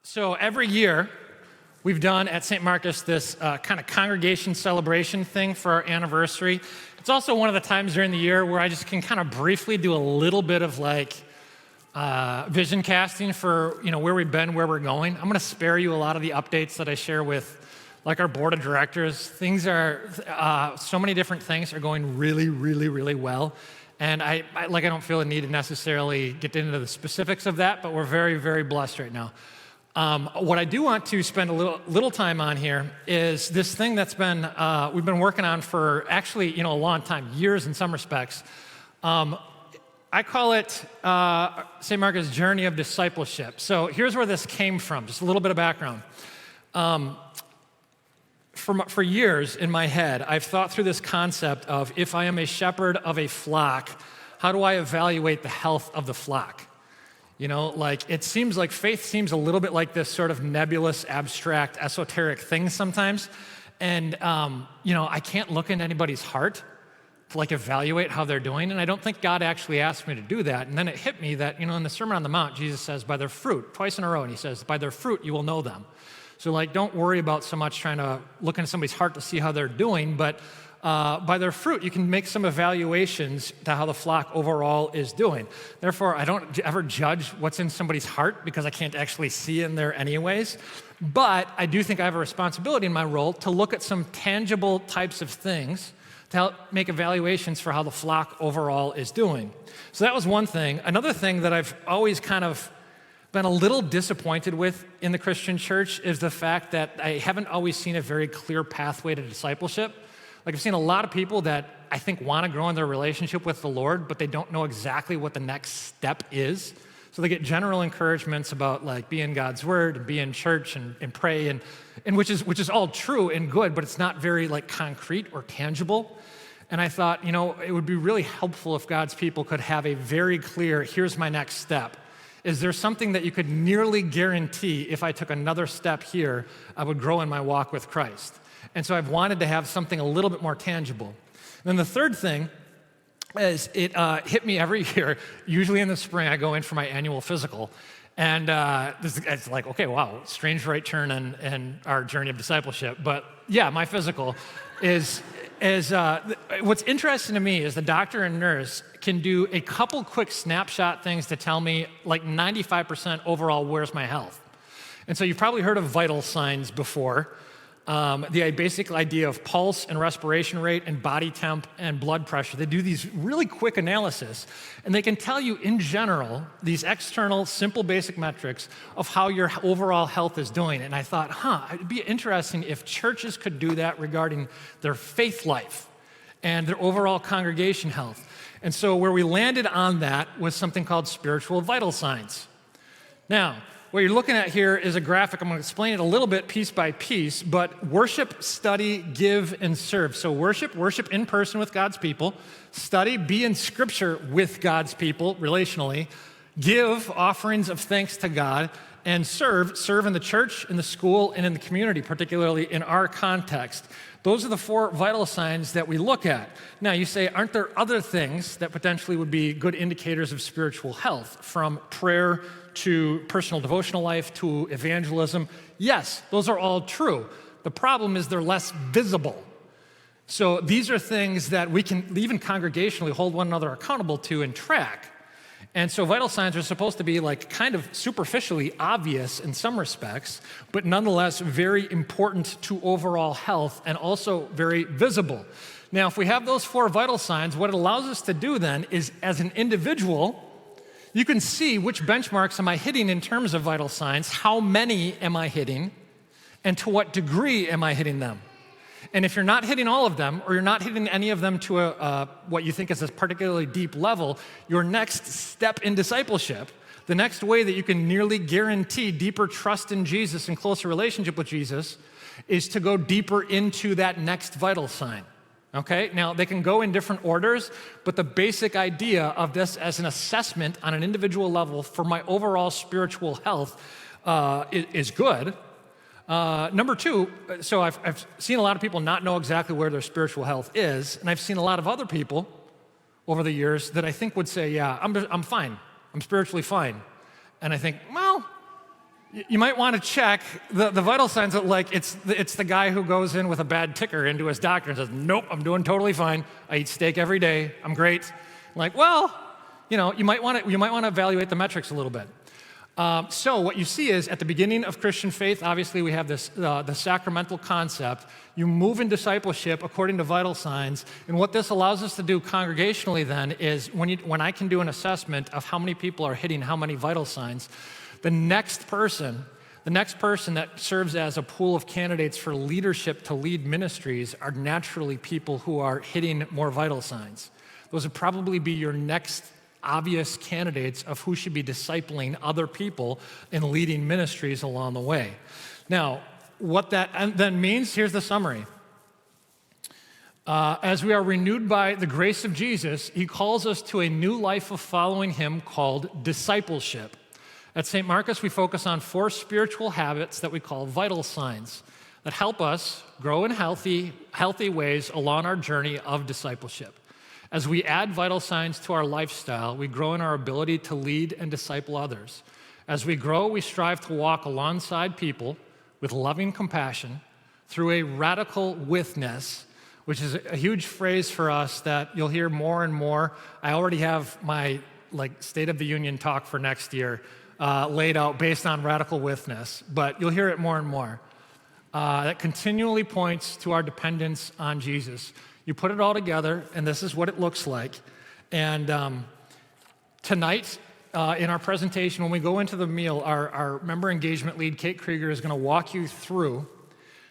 So every year, we've done at St. Marcus this kind of congregation celebration thing for our anniversary. It's also one of the times during the year where I just can kind of briefly do a little bit of vision casting for where we've been, where we're going. I'm going to spare you a lot of the updates that I share with our board of directors. Things are, so many different things are going really, really, really well. And I don't feel the need to necessarily get into the specifics of that, but we're very, very blessed right now. What I do want to spend a little time on here is this thing that's we've been working on for actually, a long time, years in some respects. I call it St. Marcus' Journey of Discipleship. So here's where this came from, just a little bit of background. For years in my head, I've thought through this concept of if I am a shepherd of a flock, how do I evaluate the health of the flock? It seems like faith seems a little bit like this sort of nebulous, abstract, esoteric thing sometimes. And, I can't look into anybody's heart to evaluate how they're doing. And I don't think God actually asked me to do that. And then it hit me that, in the Sermon on the Mount, Jesus says, by their fruit, twice in a row. And he says, by their fruit, you will know them. So don't worry about so much trying to look into somebody's heart to see how they're doing, but by their fruit, you can make some evaluations to how the flock overall is doing. Therefore, I don't ever judge what's in somebody's heart because I can't actually see in there anyways. But I do think I have a responsibility in my role to look at some tangible types of things to help make evaluations for how the flock overall is doing. So that was one thing. Another thing that I've always kind of been a little disappointed with in the Christian church is the fact that I haven't always seen a very clear pathway to discipleship. I've seen a lot of people that I think want to grow in their relationship with the Lord, but they don't know exactly what the next step is. So they get general encouragements about be in God's Word and be in church and pray, and which is all true and good, but it's not very concrete or tangible. And I thought, it would be really helpful if God's people could have a very clear, here's my next step. Is there something that you could nearly guarantee if I took another step here, I would grow in my walk with Christ? And so I've wanted to have something a little bit more tangible. And then the third thing is it hit me every year. Usually in the spring, I go in for my annual physical. And it's okay, wow, strange right turn in our journey of discipleship. But yeah, my physical is what's interesting to me is the doctor and nurse can do a couple quick snapshot things to tell me 95% overall where's my health. And so you've probably heard of vital signs before. The basic idea of pulse and respiration rate and body temp and blood pressure. They do these really quick analysis, and they can tell you in general these external, simple, basic metrics of how your overall health is doing. And I thought, it'd be interesting if churches could do that regarding their faith life and their overall congregation health. And so where we landed on that was something called spiritual vital signs. Now, what you're looking at here is a graphic. I'm going to explain it a little bit piece by piece, but worship, study, give, and serve. So worship in person with God's people. Study, be in Scripture with God's people relationally. Give offerings of thanks to God. And serve in the church, in the school, and in the community, particularly in our context. Those are the four vital signs that we look at. Now, you say, aren't there other things that potentially would be good indicators of spiritual health, from prayer to personal devotional life to evangelism? Yes, those are all true. The problem is they're less visible. So these are things that we can even congregationally hold one another accountable to and track. And so vital signs are supposed to be kind of superficially obvious in some respects, but nonetheless very important to overall health and also very visible. Now, if we have those four vital signs, what it allows us to do then is, as an individual, you can see which benchmarks am I hitting in terms of vital signs, how many am I hitting, and to what degree am I hitting them. And if you're not hitting all of them, or you're not hitting any of them to what you think is a particularly deep level, your next step in discipleship, the next way that you can nearly guarantee deeper trust in Jesus and closer relationship with Jesus, is to go deeper into that next vital sign. Okay? Now, they can go in different orders, but the basic idea of this as an assessment on an individual level for my overall spiritual health is good. Number two, so I've seen a lot of people not know exactly where their spiritual health is, and I've seen a lot of other people over the years that I think would say, yeah, I'm fine. I'm spiritually fine. And I think, well, You might want to check the vital signs that, like, it's the guy who goes in with a bad ticker into his doctor and says, nope, I'm doing totally fine. I eat steak every day. I'm great. Like, well, you might want to evaluate the metrics a little bit. So what you see is at the beginning of Christian faith, obviously we have this the sacramental concept. You move in discipleship according to vital signs, and what this allows us to do congregationally then is when I can do an assessment of how many people are hitting how many vital signs, the next person that serves as a pool of candidates for leadership to lead ministries are naturally people who are hitting more vital signs. Those would probably be your next obvious candidates of who should be discipling other people and leading ministries along the way. Now, what that then means, here's the summary. As we are renewed by the grace of Jesus, he calls us to a new life of following him called discipleship. At St. Marcus, we focus on 4 spiritual habits that we call vital signs that help us grow in healthy ways along our journey of discipleship. As we add vital signs to our lifestyle, we grow in our ability to lead and disciple others. As we grow, we strive to walk alongside people with loving compassion through a radical witness, which is a huge phrase for us that you'll hear more and more. I already have my State of the Union talk for next year laid out based on radical witness, but you'll hear it more and more. That continually points to our dependence on Jesus. You put it all together, and this is what it looks like. And tonight, in our presentation, when we go into the meal, our member engagement lead, Kate Krieger, is going to walk you through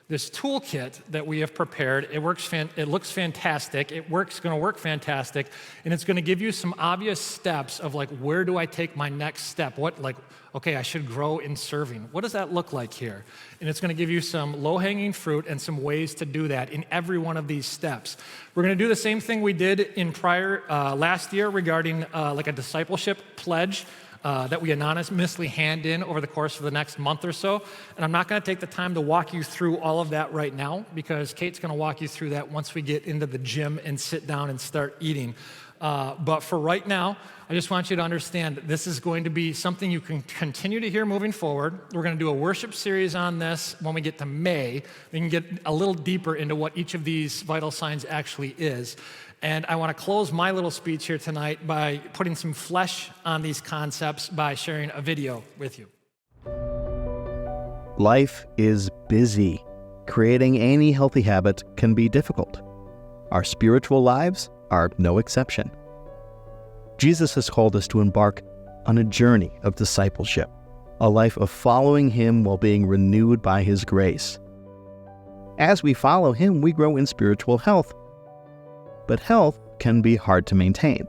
this toolkit that we have prepared. It looks fantastic. It's going to work fantastic, and it's going to give you some obvious steps of where do I take my next step? Okay, I should grow in serving. What does that look like here? And it's going to give you some low-hanging fruit and some ways to do that in every one of these steps. We're going to do the same thing we did in last year regarding a discipleship pledge that we anonymously hand in over the course of the next month or so. And I'm not going to take the time to walk you through all of that right now because Kate's going to walk you through that once we get into the gym and sit down and start eating. But for right now, I just want you to understand that this is going to be something you can continue to hear moving forward. We're going to do a worship series on this when we get to May. We can get a little deeper into what each of these vital signs actually is. And I want to close my little speech here tonight by putting some flesh on these concepts by sharing a video with you. Life is busy. Creating any healthy habit can be difficult. Our spiritual lives are no exception. Jesus has called us to embark on a journey of discipleship, a life of following him while being renewed by his grace. As we follow him, we grow in spiritual health. But health can be hard to maintain.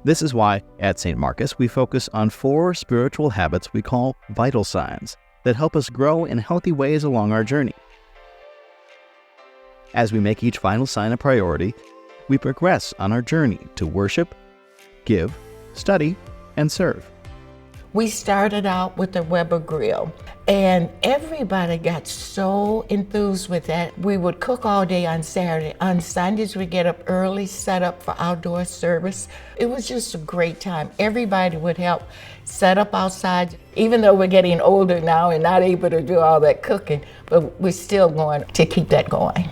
This is why, at St. Marcus, we focus on 4 spiritual habits we call vital signs that help us grow in healthy ways along our journey. As we make each vital sign a priority, we progress on our journey to worship, give, study, and serve. We started out with the Weber grill, and everybody got so enthused with that. We would cook all day on Saturday. On Sundays, we get up early, set up for outdoor service. It was just a great time. Everybody would help set up outside. Even though we're getting older now and not able to do all that cooking, but we're still going to keep that going.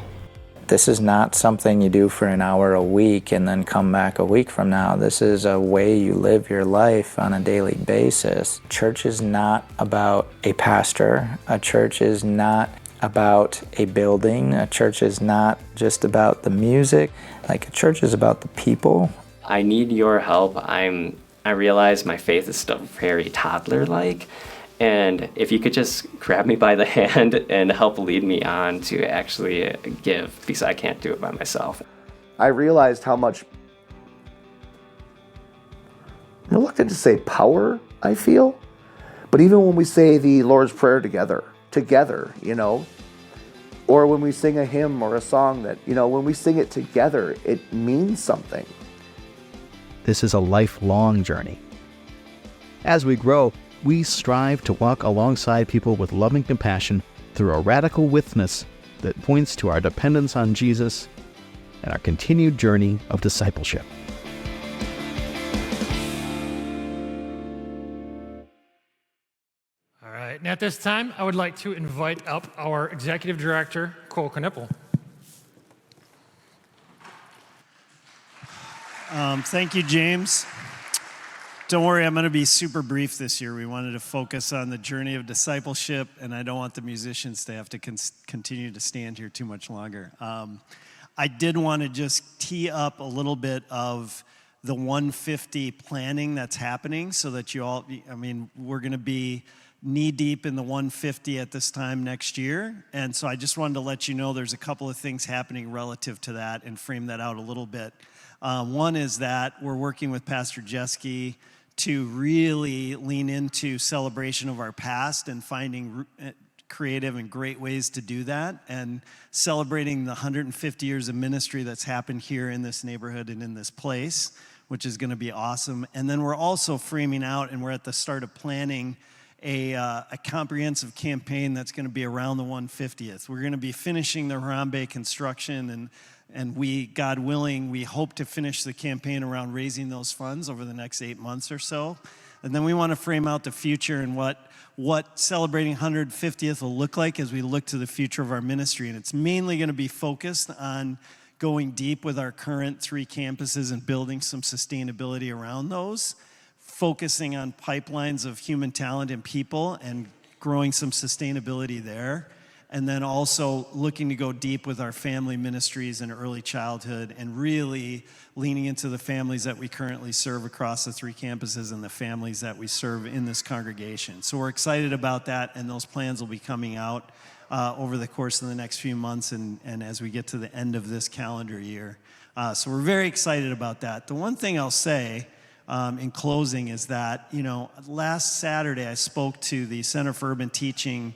This is not something you do for an hour a week and then come back a week from now. This is a way you live your life on a daily basis. Church is not about a pastor. A church is not about a building. A church is not just about the music. A church is about the people. I need your help. I realize my faith is still very toddler-like. And if you could just grab me by the hand and help lead me on to actually give, because I can't do it by myself. I realized how much, I'm reluctant to say power I feel, but even when we say the Lord's Prayer together, or when we sing a hymn or a song that, when we sing it together, it means something. This is a lifelong journey. As we grow, we strive to walk alongside people with loving compassion through a radical witness that points to our dependence on Jesus and our continued journey of discipleship. And at this time, I would like to invite up our Executive Director, Cole Knippel. Thank you, James. Don't worry, I'm going to be super brief this year. We wanted to focus on the journey of discipleship, and I don't want the musicians to have to continue to stand here too much longer. I did want to just tee up a little bit of the 150 planning that's happening so that you all, we're going to be knee-deep in the 150 at this time next year, and so I just wanted to let you know there's a couple of things happening relative to that and frame that out a little bit. One is that we're working with Pastor Jeske to really lean into celebration of our past and finding creative and great ways to do that, and celebrating the 150 years of ministry that's happened here in this neighborhood and in this place, which is going to be awesome. And then we're also framing out, and we're at the start of planning a comprehensive campaign that's going to be around the 150th. We're going to be finishing the Harambe construction, and we, God willing, we hope to finish the campaign around raising those funds over the next 8 months or so. And then we want to frame out the future and what celebrating 150th will look like as we look to the future of our ministry. And it's mainly going to be focused on going deep with our current 3 campuses and building some sustainability around those, focusing on pipelines of human talent and people and growing some sustainability there. And then also looking to go deep with our family ministries and early childhood and really leaning into the families that we currently serve across the 3 campuses and the families that we serve in this congregation. So we're excited about that, and those plans will be coming out over the course of the next few months and as we get to the end of this calendar year. So we're very excited about that. The one thing I'll say in closing is that, last Saturday I spoke to the Center for Urban Teaching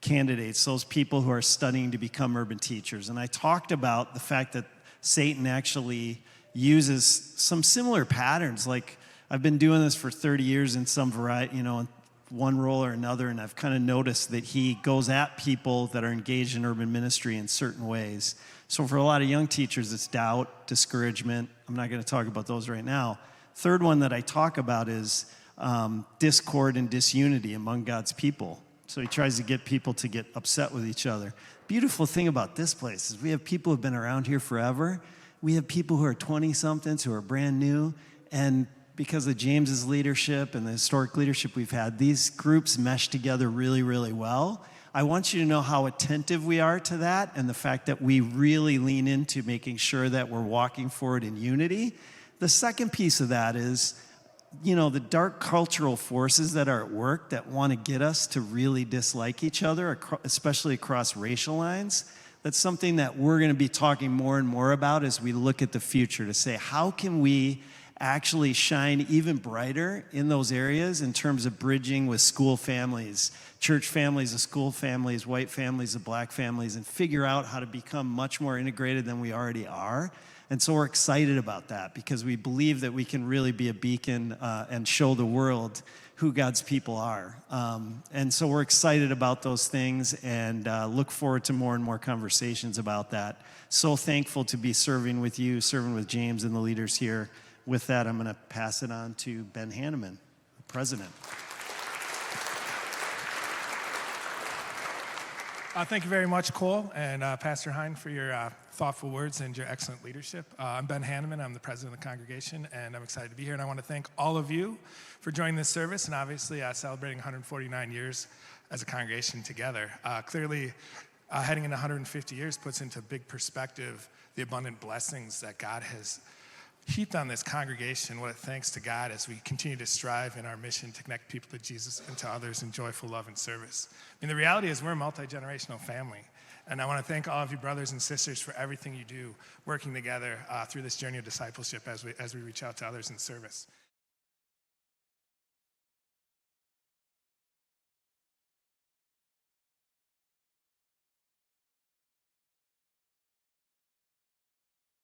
candidates, those people who are studying to become urban teachers. And I talked about the fact that Satan actually uses some similar patterns. Like, I've been doing this for 30 years in some variety, in one role or another, and I've kind of noticed that he goes at people that are engaged in urban ministry in certain ways. So for a lot of young teachers, it's doubt, discouragement. I'm not going to talk about those right now. Third one that I talk about is discord and disunity among God's people. So he tries to get people to get upset with each other. Beautiful thing about this place is we have people who've been around here forever. We have people who are 20-somethings who are brand new. And because of James's leadership and the historic leadership we've had, these groups mesh together really, really well. I want you to know how attentive we are to that and the fact that we really lean into making sure that we're walking forward in unity. The second piece of that is, the dark cultural forces that are at work that want to get us to really dislike each other, especially across racial lines. That's something that we're going to be talking more and more about as we look at the future, to say, how can we actually shine even brighter in those areas in terms of bridging with school families, church families of school families, white families of black families, and figure out how to become much more integrated than we already are. And so we're excited about that because we believe that we can really be a beacon and show the world who God's people are. And so we're excited about those things and look forward to more and more conversations about that. So thankful to be serving with you, serving with James and the leaders here. With that, I'm going to pass it on to Ben Hanneman, the president. Thank you very much, Cole and Pastor Hein, for your thoughtful words and your excellent leadership. I'm Ben Hanneman. I'm the president of the congregation, and I'm excited to be here. And I want to thank all of you for joining this service and obviously celebrating 149 years as a congregation together. Clearly, heading into 150 years puts into big perspective the abundant blessings that God has heaped on this congregation. What a thanks to God as we continue to strive in our mission to connect people to Jesus and to others in joyful love and service. The reality is we're a multi-generational family. And I want to thank all of you brothers and sisters for everything you do, working together through this journey of discipleship as we reach out to others in service.